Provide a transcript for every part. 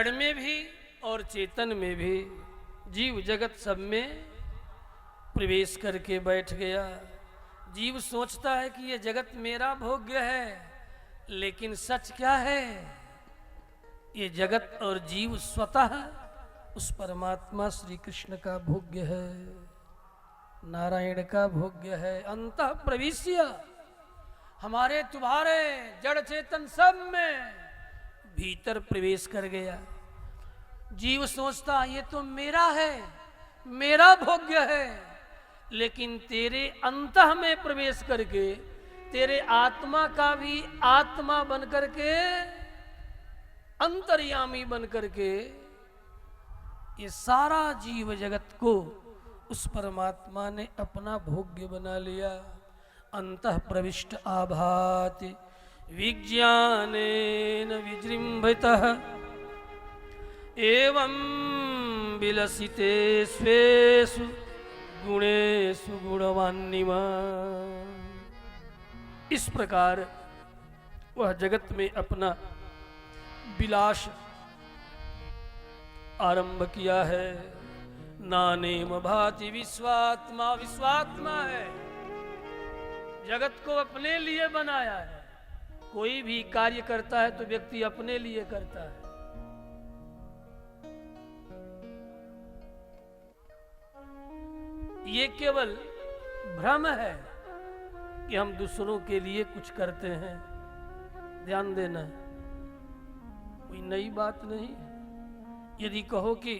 जड़ में भी और चेतन में भी, जीव जगत सब में प्रवेश करके बैठ गया। जीव सोचता है कि ये जगत मेरा भोग्य है, लेकिन सच क्या है? ये जगत और जीव स्वतः उस परमात्मा श्री कृष्ण का भोग्य है, नारायण का भोग्य है। अंतः प्रविश्य, हमारे तुम्हारे जड़ चेतन सब में भीतर प्रवेश कर गया। जीव सोचता ये तो मेरा है, मेरा भोग्य है, लेकिन तेरे अंतः में प्रवेश करके, तेरे आत्मा का भी आत्मा बन करके, अंतर्यामी बन करके, ये सारा जीव जगत को उस परमात्मा ने अपना भोग्य बना लिया। अंतः प्रविष्ट आभाति विज्ञानेन विजृंभितः एवं विलसिते स्वेषु गुणेषु गुणवान्निमा। इस प्रकार वह जगत में अपना विलास आरंभ किया है। नानेम भाति विश्वात्मा, विश्वात्मा है, जगत को अपने लिए बनाया है। कोई भी कार्य करता है तो व्यक्ति अपने लिए करता है। ये केवल भ्रम है कि हम दूसरों के लिए कुछ करते हैं। ध्यान देना, कोई नई बात नहीं है। यदि कहो कि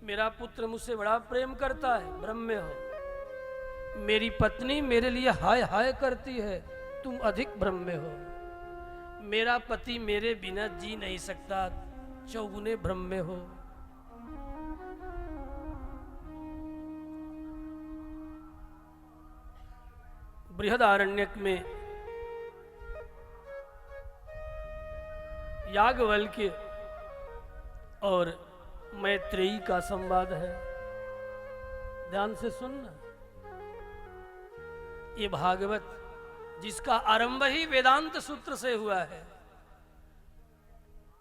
मेरा पुत्र मुझसे बड़ा प्रेम करता है, भ्रम में हो। मेरी पत्नी मेरे लिए हाय हाय करती है, तुम अधिक भ्रम में हो। मेरा पति मेरे बिना जी नहीं सकता, चौगुने भ्रम में हो। बृहदारण्यक में याज्ञवल्क्य और मैत्रेयी का संवाद है। ध्यान से सुनना। ये भागवत जिसका आरंभ ही वेदांत सूत्र से हुआ है,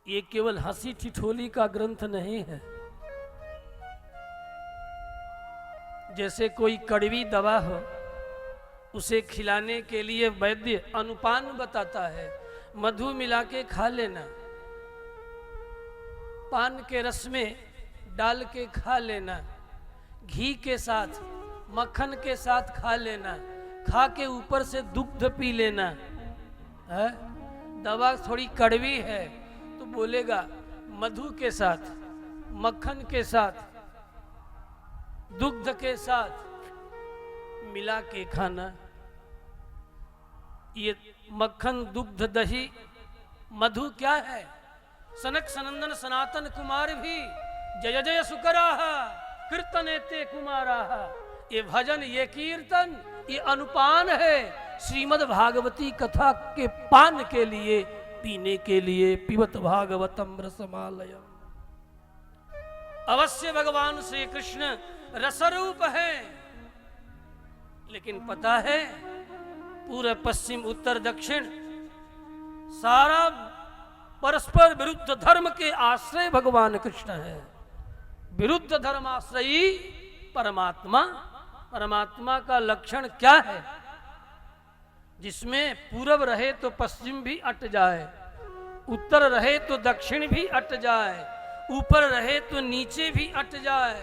ये केवल हंसी ठिठोली का ग्रंथ नहीं है। जैसे कोई कड़वी दवा हो, उसे खिलाने के लिए वैद्य अनुपान बताता है। मधु मिला के खा लेना, पान के रस में डाल के खा लेना, घी के साथ मक्खन के साथ खा लेना, खा के ऊपर से दुग्ध पी लेना है। दवा थोड़ी कड़वी है तो बोलेगा मधु के साथ, मक्खन के साथ, दुग्ध के साथ मिला के खाना। ये मक्खन, दुग्ध, दही, मधु क्या है? सनक सनंदन सनातन कुमार भी जय जय सुकराह कीर्तनेते कुमाराह। ये भजन, ये कीर्तन, ये अनुपान है श्रीमद् भागवती कथा के पान के लिए, पीने के लिए। पिबत भागवतम रसमालयम। अवश्य भगवान श्री कृष्ण रसरूप है, लेकिन पता है पूर्व पश्चिम उत्तर दक्षिण सारा परस्पर विरुद्ध धर्म के आश्रय भगवान कृष्ण है। विरुद्ध धर्म आश्रयी परमात्मा। परमात्मा का लक्षण क्या है? जिसमें पूरब रहे तो पश्चिम भी अट जाए, उत्तर रहे तो दक्षिण भी अट जाए, ऊपर रहे तो नीचे भी अट जाए,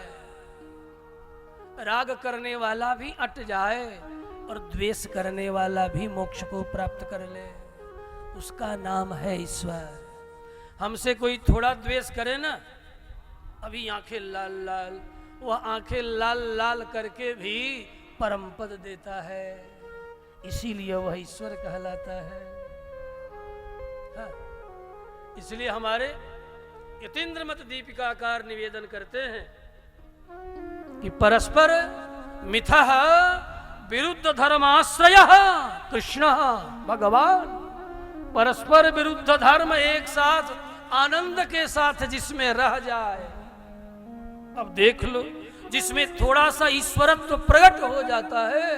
राग करने वाला भी अट जाए और द्वेष करने वाला भी मोक्ष को प्राप्त कर ले। उसका नाम है ईश्वर। हमसे कोई थोड़ा द्वेष करे ना, अभी आंखें लाल लाल, वह आंखें लाल लाल करके भी परम पद देता है। इसीलिए वह ईश्वर कहलाता है। हाँ। इसलिए हमारे यतीन्द्रमत दीपिकाकार निवेदन करते हैं कि परस्पर मिथः विरुद्ध धर्माश्रय कृष्ण भगवान। परस्पर विरुद्ध धर्म एक साथ आनंद के साथ जिसमें रह जाए। अब देख लो, जिसमें थोड़ा सा ईश्वरत्व प्रकट हो जाता है,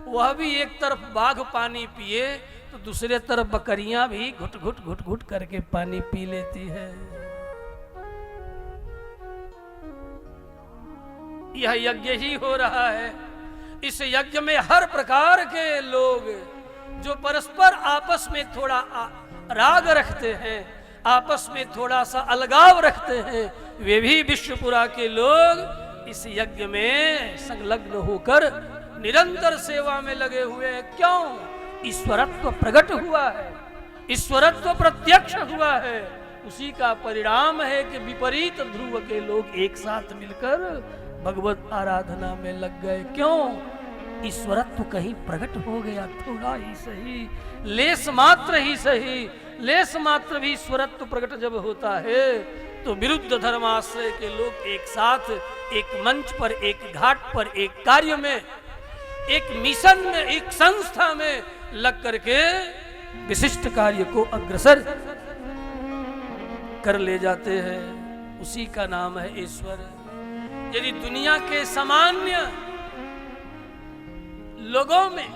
वह भी एक तरफ बाघ पानी पिए तो दूसरे तरफ बकरियां भी घुट घुट घुट घुट करके पानी पी लेती है। यह यज्ञ ही हो रहा है। इस यज्ञ में हर प्रकार के लोग जो परस्पर आपस में थोड़ा राग रखते हैं, आपस में थोड़ा सा अलगाव रखते हैं, वे भी विश्वपुरा के लोग इस यज्ञ में संलग्न होकर निरंतर सेवा में लगे हुए हैं। क्यों? ईश्वरत्व प्रकट हुआ है, ईश्वरत्व प्रत्यक्ष हुआ है। उसी का परिणाम है कि विपरीत ध्रुव के लोग एक साथ मिलकर भगवत आराधना में लग गए। क्यों? ईश्वरत्व कहीं प्रकट हो गया, थोड़ा ही सही, लेस मात्र ही सही, लेस मात्र भी ईश्वरत्व प्रकट जब होता है तो विरुद्ध धर्माश्रय के लोग एक साथ एक मंच पर, एक घाट पर, एक कार्य में, एक मिशन में, एक संस्था में लग करके विशिष्ट कार्य को अग्रसर कर ले जाते हैं। उसी का नाम है ईश्वर। यदि दुनिया के सामान्य लोगों में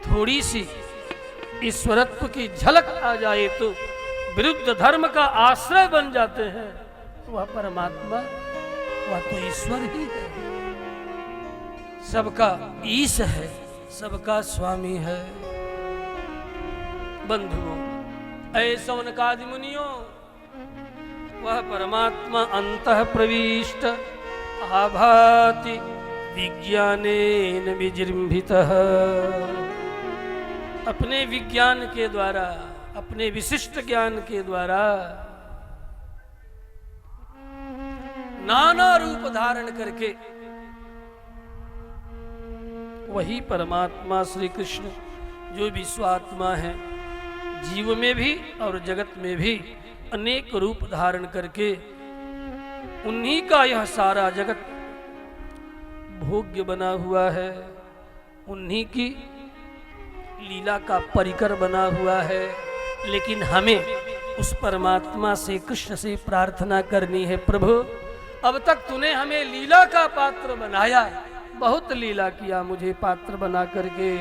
थोड़ी सी ईश्वरत्व की झलक आ जाए तो विरुद्ध धर्म का आश्रय बन जाते हैं। वह परमात्मा, वह तो ईश्वर ही है, सबका ईश है, सबका स्वामी है। बंधुओं, ऐ सौनकादि मुनियों, वह परमात्मा अंतः प्रविष्ट आभाति विज्ञानेन विजृंभितः। अपने विज्ञान के द्वारा, अपने विशिष्ट ज्ञान के द्वारा नाना रूप धारण करके वही परमात्मा श्री कृष्ण जो विश्वात्मा है, जीव में भी और जगत में भी अनेक रूप धारण करके उन्हीं का यह सारा जगत भोग्य बना हुआ है, उन्हीं की लीला का परिकर बना हुआ है। लेकिन हमें उस परमात्मा से, कृष्ण से प्रार्थना करनी है, प्रभु अब तक तूने हमें लीला का पात्र बनाया, बहुत लीला किया मुझे पात्र बना करके।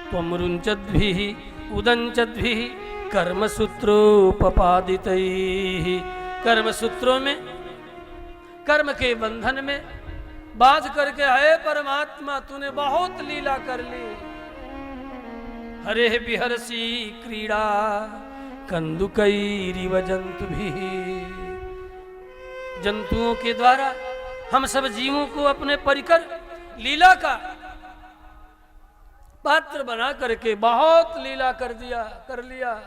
त्वं रुञ्चद्भिः उदञ्चद्भिः कर्मसूत्रोपपादितैः। कर्म सूत्रों में, कर्म के बंधन में बांध करके, है परमात्मा तूने बहुत लीला कर ली। हरे बिहरसी क्रीड़ा कंदुकैरिव जंतुभिः। जंतुओं के द्वारा हम सब जीवों को अपने परिकर लीला का पात्र बना करके बहुत लीला कर लिया।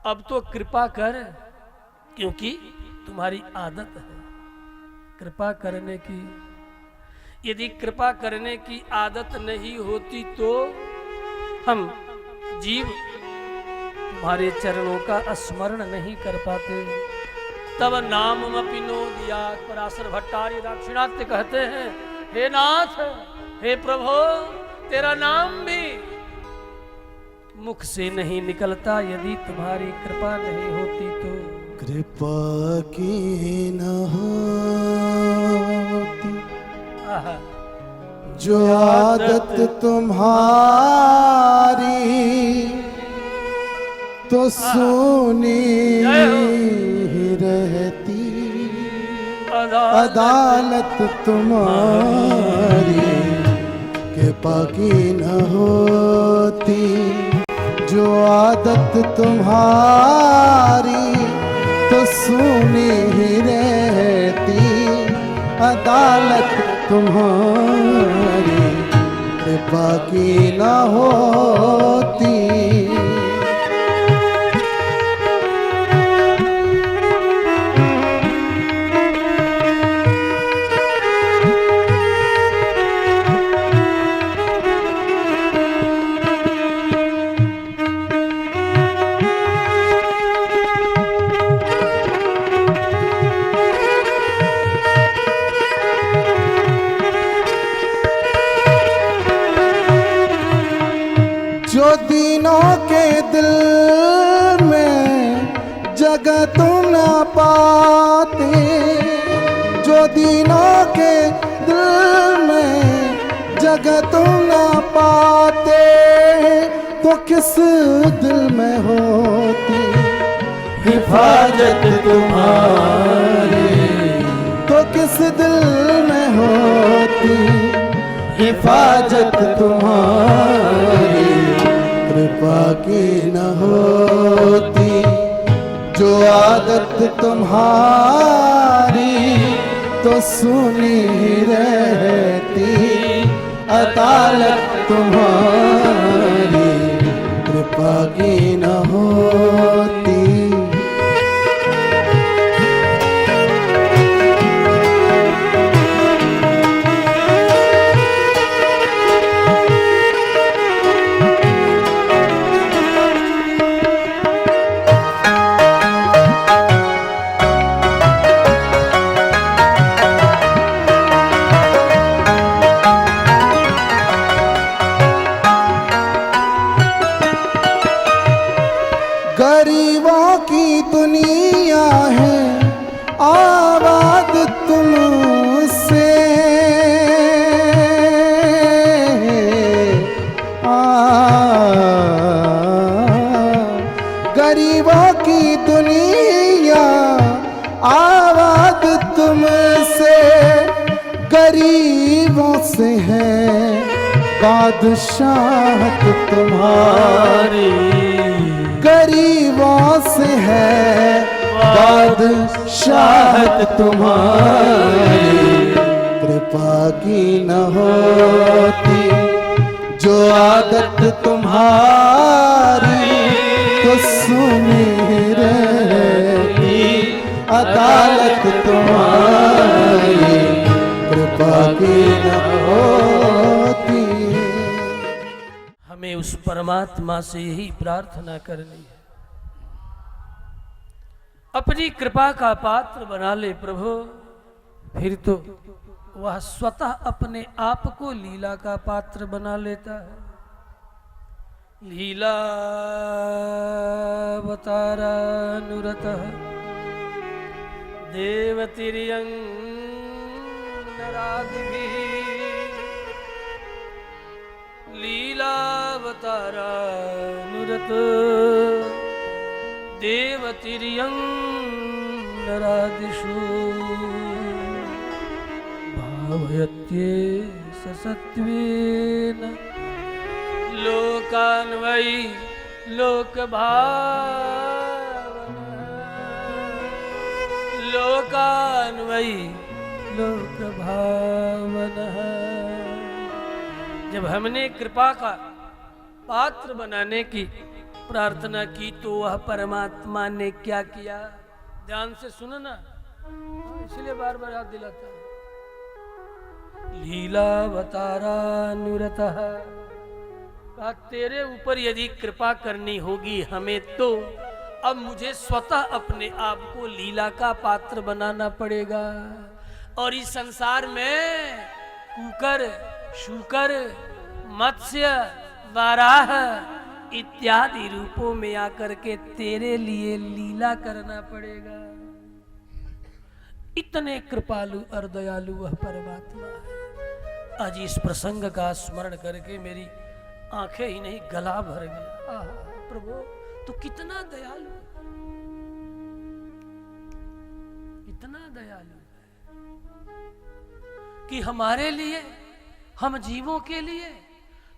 अब तो कृपा कर, क्योंकि तुम्हारी आदत है कृपा करने की। यदि कृपा करने की आदत नहीं होती तो हम जीव तुम्हारे चरणों का स्मरण नहीं कर पाते। तब नाममपि नो दिया। पराशर भट्टार्य दाक्षिणात्य कहते हैं, हे नाथ, हे प्रभु, तेरा नाम भी मुख से नहीं निकलता यदि तुम्हारी कृपा नहीं होती तो। कृपा की न होती जो आदत तुम्हारी तो सुनी रहती। अदालत तुम्हारी कृपा की न होती जो आदत तुम्हारी तो सुनी रहती। अदालत तुम्हारी कृपा की न होती। जो दीनों के दिल में जगह तुम न पाते। जो दीनों के दिल में जगह तुम न पाते तो किस दिल में होती हिफाजत तुम्हारी। इस दिल में होती हिफाजत तुम्हारी, कृपा की न होती जो आदत तुम्हारी, तो सुनी रहती अदालत तुम्हारी, कृपा की न होती। गरीबों की दुनिया है आबाद तुमसे, गरीबों की दुनिया आबाद तुमसे, गरीबों से है बादशाहत तुम्हारी, गरीबों से है बादशाहत तुम्हारी, कृपा की न होती जो आदत तुम्हारी, तो सुनी रहती अदालत तुम्हारी, कृपा की न होती। हमें उस परमात्मा से यही प्रार्थना करनी है, अपनी कृपा का पात्र बना ले प्रभु, फिर तो वह स्वतः अपने आप को लीला का पात्र बना लेता है। लीला अवतारानुरतः देवतिर्यं नरादिभिः, लीलावतारानुरत देवतिर्यं नरादिषु, भावयत्येष सत्त्वेन लोकान् वै लोकभावनः, लोकान् वै लोकभावनः। जब हमने कृपा का पात्र बनाने की प्रार्थना की तो वह परमात्मा ने क्या किया, ध्यान से सुनो ना, इसलिए बार बार याद दिलाता है। लीलावतारानुरतः, कहा तेरे ऊपर यदि कृपा करनी होगी हमें, तो अब मुझे स्वतः अपने आप को लीला का पात्र बनाना पड़ेगा। और इस संसार में कुकर, शूकर, मत्स्य, वाराह इत्यादि रूपों में आकर के तेरे लिए लीला करना पड़ेगा। इतने कृपालु और दयालु वह परमात्मा है। आज इस प्रसंग का स्मरण करके मेरी आंखें ही नहीं गला भर गया। प्रभु तू कितना दयालु, इतना दयालु है कि हमारे लिए, हम जीवों के लिए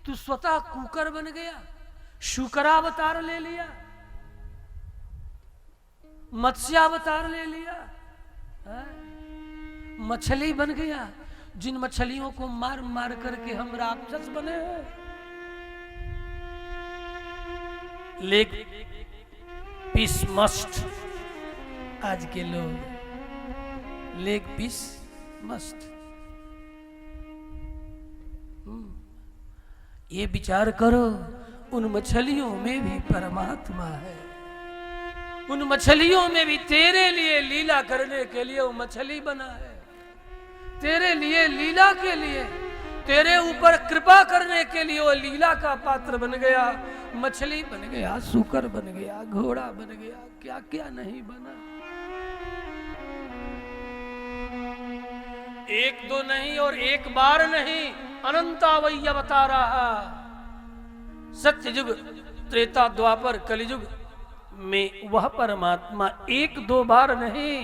तू स्वतः कुकर बन गया, शुकरावतार ले लिया, मत्स्यावतार ले लिया, मछली बन गया, जिन मछलियों को मार मार करके हम राक्षस बने हैं। लेग पीस मस्ट, आज के लोग लेग पीस मस्ट। ये विचार करो, उन मछलियों में भी परमात्मा है, उन मछलियों में भी तेरे लिए लीला करने के लिए वो मछली बना है, तेरे लिए लीला के लिए, तेरे ऊपर कृपा करने के लिए वो लीला का पात्र बन गया, मछली बन गया, सूकर बन गया, घोड़ा बन गया, क्या क्या नहीं बना। एक दो नहीं और एक बार नहीं, अनंतावयी अवतारा, सत्य युग, त्रेता, द्वापर, कलियुग में वह परमात्मा एक दो बार नहीं,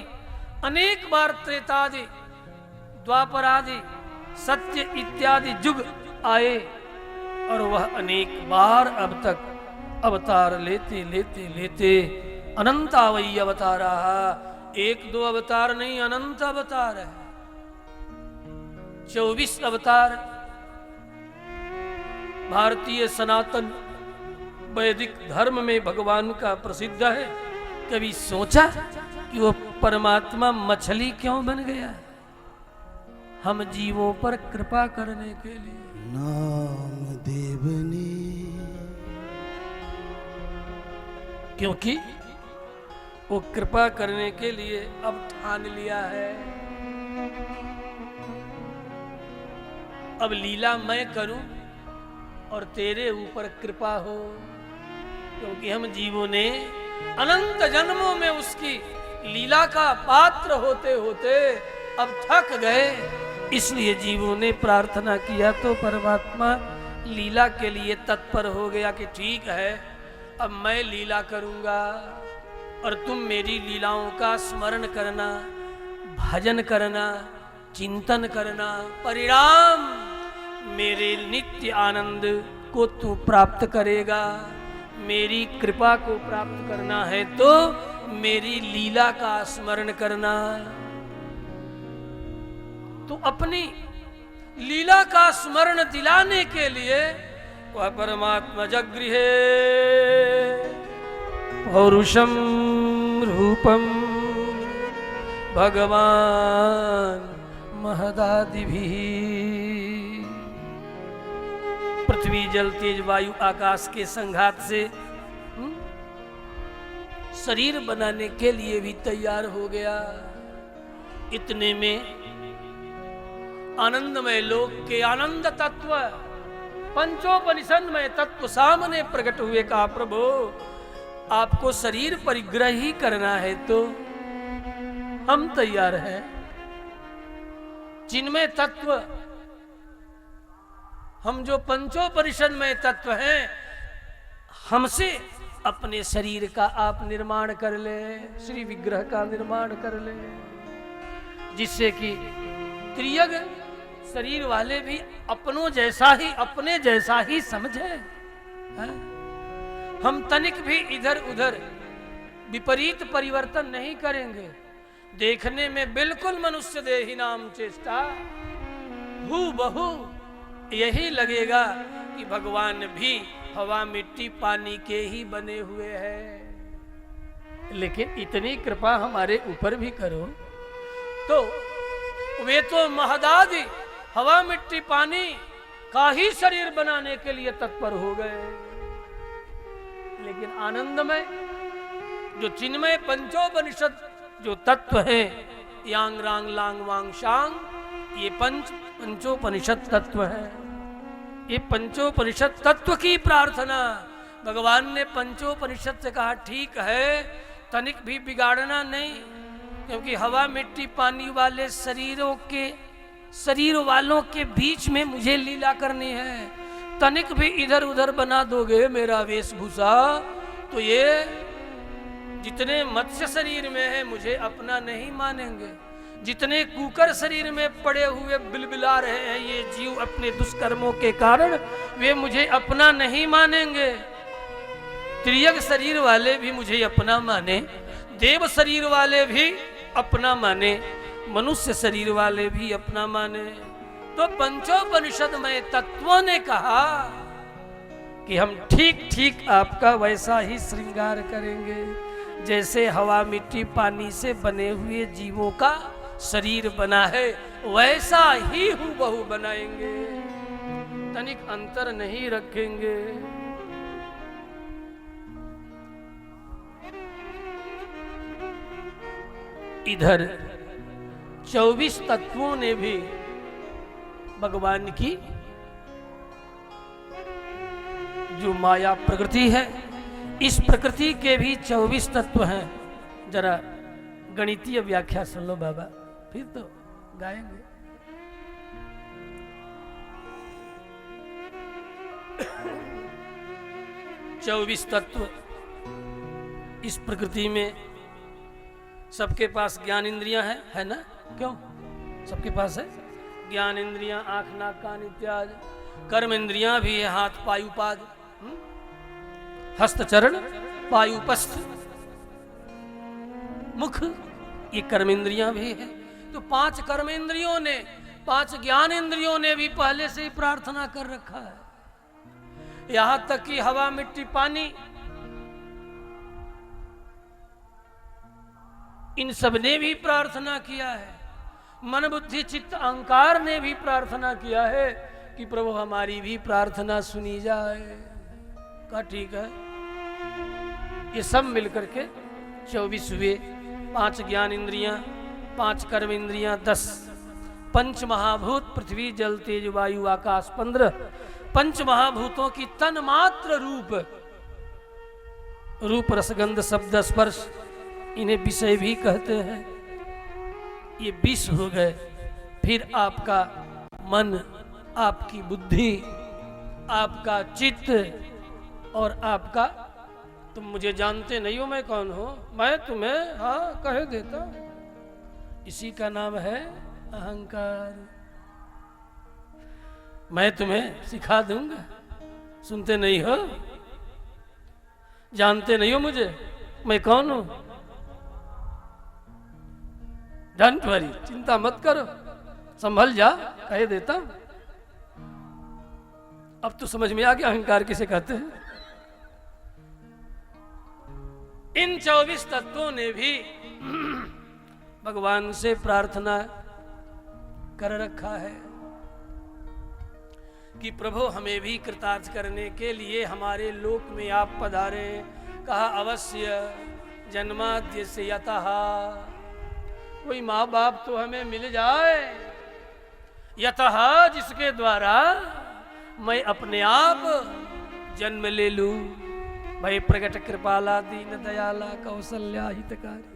अनेक बार त्रेतादि द्वापर आदि सत्य इत्यादि युग आए और वह अनेक बार अब तक अवतार लेते लेते लेते अनंतावयी अवतार रहा। एक दो अवतार नहीं, अनंत अवतार है। 24 अवतार भारतीय सनातन वैदिक धर्म में भगवान का प्रसिद्ध है। कभी सोचा कि वो परमात्मा मछली क्यों बन गया? हम जीवों पर कृपा करने के लिए। नाम देवनी, क्योंकि वो कृपा करने के लिए अब ठान लिया है। अब लीला मैं करूं और तेरे ऊपर कृपा हो, क्योंकि हम जीवों ने अनंत जन्मों में उसकी लीला का पात्र होते होते अब थक गए। इसलिए जीवों ने प्रार्थना किया तो परमात्मा लीला के लिए तत्पर हो गया कि ठीक है, अब मैं लीला करूंगा और तुम मेरी लीलाओं का स्मरण करना, भजन करना, चिंतन करना। परिणाम मेरे नित्य आनंद को तू प्राप्त करेगा। मेरी कृपा को प्राप्त करना है तो मेरी लीला का स्मरण करना। तो अपनी लीला का स्मरण दिलाने के लिए वह परमात्मा जगृहे पौरुषम रूपम भगवान महदादिभिः। पृथ्वी जल तेज वायु आकाश के संघात से शरीर बनाने के लिए भी तैयार हो गया। इतने में आनंदमय लोक के आनंद तत्व, पंचोपनिषद में तत्व सामने प्रकट हुए। कहा प्रभु आपको शरीर परिग्रह ही करना है तो हम तैयार हैं। जिनमें तत्व हम जो पंचोपनिषद में तत्व हैं, हमसे अपने शरीर का आप निर्माण कर ले, श्री विग्रह का निर्माण कर ले, जिससे कि त्रियग शरीर वाले भी अपनों जैसा ही, अपने जैसा ही समझे। हम तनिक भी इधर उधर विपरीत परिवर्तन नहीं करेंगे। देखने में बिल्कुल मनुष्य देही नाम चेष्टा हूबहू यही लगेगा कि भगवान भी हवा मिट्टी पानी के ही बने हुए हैं। लेकिन इतनी कृपा हमारे ऊपर भी करो तो वे तो महदादि हवा मिट्टी पानी का ही शरीर बनाने के लिए तत्पर हो गए। लेकिन आनंदमय जो चिन्मय पंचोपनिषद जो तत्व है, यांग रांग लांग वांग शांग, ये पंचोपनिषद तत्व है। ये पंचोपनिषद तत्व की प्रार्थना भगवान ने पंचोपनिषद से कहा ठीक है, तनिक भी बिगाड़ना नहीं, क्योंकि हवा मिट्टी पानी वाले शरीर वालों के बीच में मुझे लीला करनी है। तनिक भी इधर उधर बना दोगे मेरा वेशभूषा तो ये जितने मत्स्य शरीर में है मुझे अपना नहीं मानेंगे। जितने कुकर शरीर में पड़े हुए बिलबिला रहे हैं ये जीव अपने दुष्कर्मों के कारण, वे मुझे अपना नहीं मानेंगे। त्रियग शरीर वाले भी मुझे अपना माने, देव शरीर वाले भी अपना माने, मनुष्य शरीर वाले भी अपना माने। तो पंचोपनिषद में तत्वों ने कहा कि हम ठीक ठीक आपका वैसा ही श्रृंगार करेंगे, जैसे हवा मिट्टी पानी से बने हुए जीवों का शरीर बना है वैसा ही हूबहू बनाएंगे, तनिक अंतर नहीं रखेंगे। इधर 24 तत्वों ने भी भगवान की जो माया प्रकृति है, इस प्रकृति के भी 24 तत्व हैं। जरा गणितीय व्याख्या सुन लो बाबा, फिर तो गाएंगे। चौबीस तत्व इस प्रकृति में सबके पास ज्ञान इंद्रियां है ना? क्यों? सबके पास है। ज्ञान इंद्रियां, आंख, नाक, कान इत्यादि। कर्म इंद्रियां भी है, हाथ, पायुपाद, हस्त, चरण, पायुपस्थ, मुख, ये कर्म इंद्रियां भी है। तो 5 कर्म इंद्रियों ने, 5 ज्ञान इंद्रियों ने भी पहले से ही प्रार्थना कर रखा है। यहां तक कि हवा, मिट्टी, पानी, इन सब ने भी प्रार्थना किया है। मन, बुद्धि, चित्त, अहंकार ने भी प्रार्थना किया है कि प्रभु हमारी भी प्रार्थना सुनी जाए। कहा ठीक है। ये सब मिलकर के 24 हुए। 5 ज्ञान इंद्रियां, 5 कर्म इंद्रियां, 10 पंच महाभूत, पृथ्वी, जल, तेज, वायु, आकाश, 15 पंच महाभूतों की तन मात्र रूप रसगंध शब्द स्पर्श, इन्हें विषय भी कहते हैं। ये 20 हो गए। फिर आपका मन, आपकी बुद्धि, आपका चित्त और आपका, तुम मुझे जानते नहीं हो मैं कौन हूं, मैं तुम्हें हाँ कह देता, इसी का नाम है अहंकार। मैं तुम्हें सिखा दूंगा, सुनते नहीं हो, जानते नहीं हो मुझे, मैं कौन हूं। डोंट वरी, चिंता मत करो, संभल जा, कह देता। अब तो समझ में आ गया अहंकार किसे कहते हैं। इन 24 तत्वों ने भी भगवान से प्रार्थना कर रखा है कि प्रभु हमें भी कृतार्थ करने के लिए हमारे लोक में आप पधारे। कहा अवश्य जन्माद्य से यतः, कोई माँ बाप तो हमें मिल जाए, यतः जिसके द्वारा मैं अपने आप जन्म ले लूं। भय प्रगट कृपाला दीन दयाला कौशल्या हितकारी।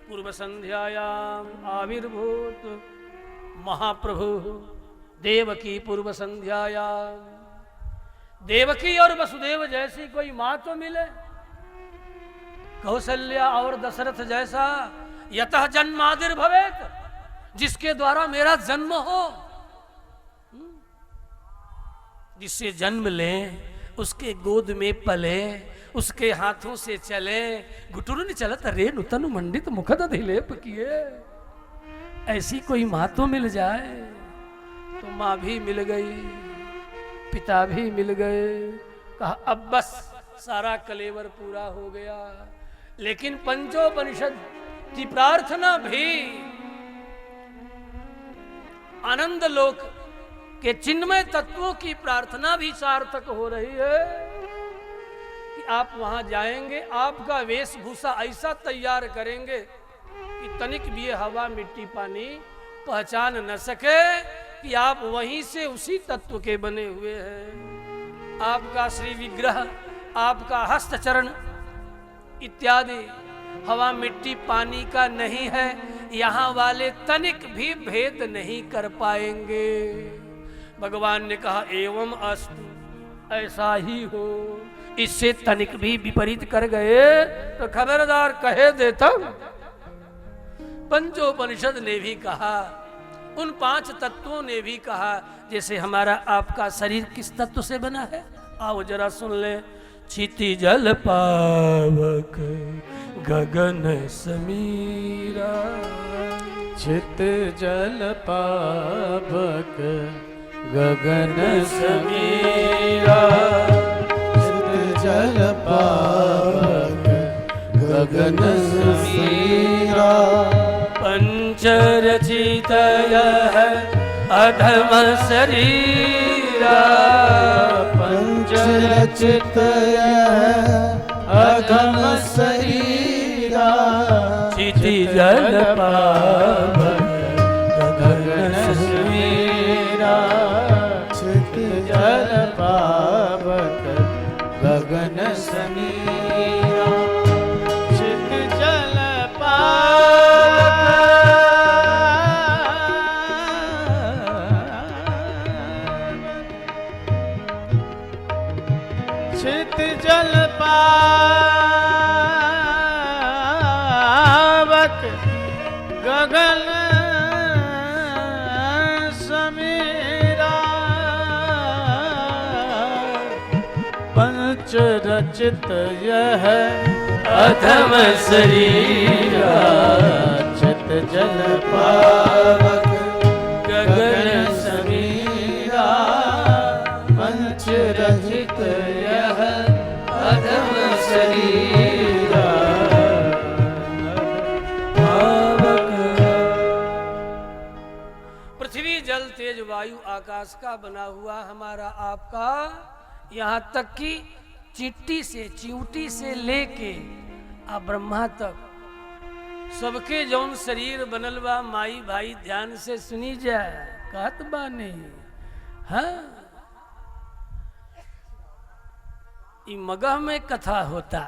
पूर्व संध्यायाम आविर्भूत महाप्रभु देवकी। पूर्व संध्यायाम देवकी और वसुदेव जैसी कोई माँ तो मिले, कौशल्या और दशरथ जैसा। यतः जन्मादिर भवेत, जिसके द्वारा मेरा जन्म हो, जिससे जन्म ले, उसके गोद में पले, उसके हाथों से चले। घुटुरु चलत रे नुतनु मंडित मुखद अधिलेप किए। ऐसी कोई माँ तो मिल जाए। तो माँ भी मिल गई, पिता भी मिल गए। कहा अब बस सारा कलेवर पूरा हो गया। लेकिन पंचोपनिषद की प्रार्थना भी आनंद लोक के चिन्मय तत्वों की प्रार्थना भी सार्थक हो रही है कि आप वहां जाएंगे, आपका वेशभूषा ऐसा तैयार करेंगे कि तनिक भी हवा, मिट्टी, पानी पहचान न सके कि आप वहीं से उसी तत्व के बने हुए हैं। आपका श्री विग्रह, आपका हस्त चरण इत्यादि हवा, मिट्टी, पानी का नहीं है। यहाँ वाले तनिक भी भेद नहीं कर पाएंगे। भगवान ने कहा एवं अस्तु, ऐसा ही हो। इससे तनिक भी विपरीत कर गए तो खबरदार कहे देता। पंचोपनिषद ने भी कहा, उन 5 तत्वों ने भी कहा। जैसे हमारा आपका शरीर किस तत्व से बना है, आओ जरा सुन ले। क्षिति जल पावक गगन समीरा, चित जल पावक गगन समीरा, चित जल पावक गगन समीरा। पंचरचितय अधम शरीरा, पंचरचितय अधम शरीरा। क्षिति जल पावक गगन समीरा, चित जल पावक गगन समीरा। चित जल छित जल पावक गगन समीरा पंच रचित यह अधम शरीरा छित जल पावक गगन समीरा पंच रचित यह अधम शरीरा पृथ्वी जल तेज वायु आकाश का बना हुआ हमारा आपका, यहाँ तक कि चींटी से चिंटी से लेके आ ब्रह्मा तक सबके जौन शरीर बनल बा, माई भाई ध्यान से सुनी जाए कहत बानी। हाँ, ई मगह में कथा होता,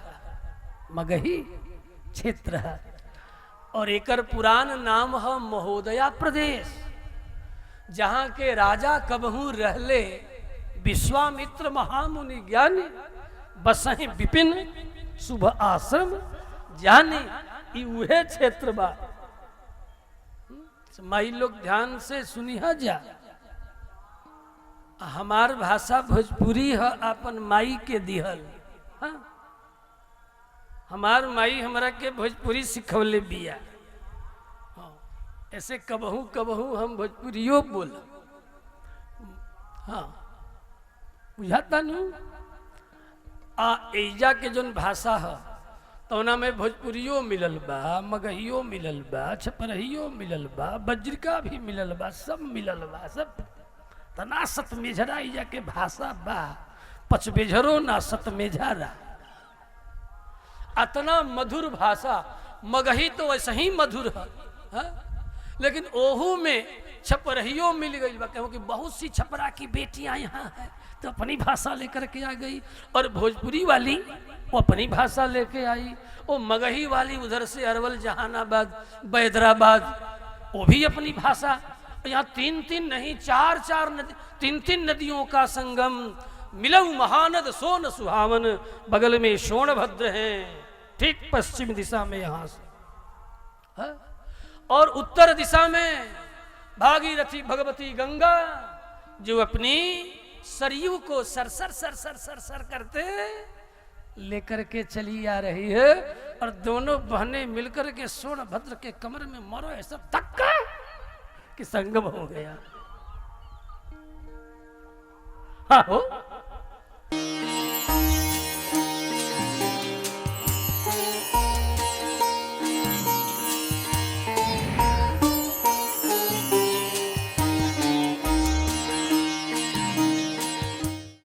मगही क्षेत्र है और एकर पुरान नाम है महोदया प्रदेश, जहाँ के राजा कबहू रहले विश्वामित्र महामुनि ज्ञानी, बसहि विपिन शुभ आश्रम जानी, ई उहे क्षेत्र बा। माई लोग ध्यान से सुनिहा जा, हमार भाषा भोजपुरी है अपन माई के दिहल। हाँ? हमार माई हमरा के भोजपुरी सिखवले बिया। हाँ, ऐसे कबहू कबहू हम भोजपुरियो बोल। हाँ, बुझाता नु एजा के जोन भाषा है तोना में भोजपुरियो मिलल बा, मगहियो मिलल बा, छपरहियो मिलल बा, बज्रिका भी मिलल बा, सब मिलल बा, सब तना सत मेझरा एजा के भाषा बा, पचबेझरो ना सत मेझारा। अतना मधुर भाषा, मगही तो वैसे ही मधुर है। हाँ? लेकिन ओहू में छपरहियो मिल गई बा, क्योंकि बहुत सी छपरा की बेटियां यहाँ हैं तो अपनी भाषा लेकर के आ गई, और भोजपुरी वाली वो अपनी भाषा लेके आई, वो मगही वाली उधर से अरवल जहानाबाद बैदराबाद वो भी अपनी भाषा। यहाँ तीन तीन नहीं चार चार नदी, तीन तीन नदियों का संगम, मिलऊ महानद सोन सुहावन, बगल में सोनभद्र हैं, ठीक पश्चिम दिशा में यहाँ से। हाँ? और उत्तर दिशा में भागीरथी भगवती गंगा, जो अपनी सरयू को सरसर सरसर सरसर करते लेकर के चली आ रही है, और दोनों बहनें मिलकर के सोनभद्र के कमर में मारो ऐसा धक्का कि संगम हो गया। हाँ हो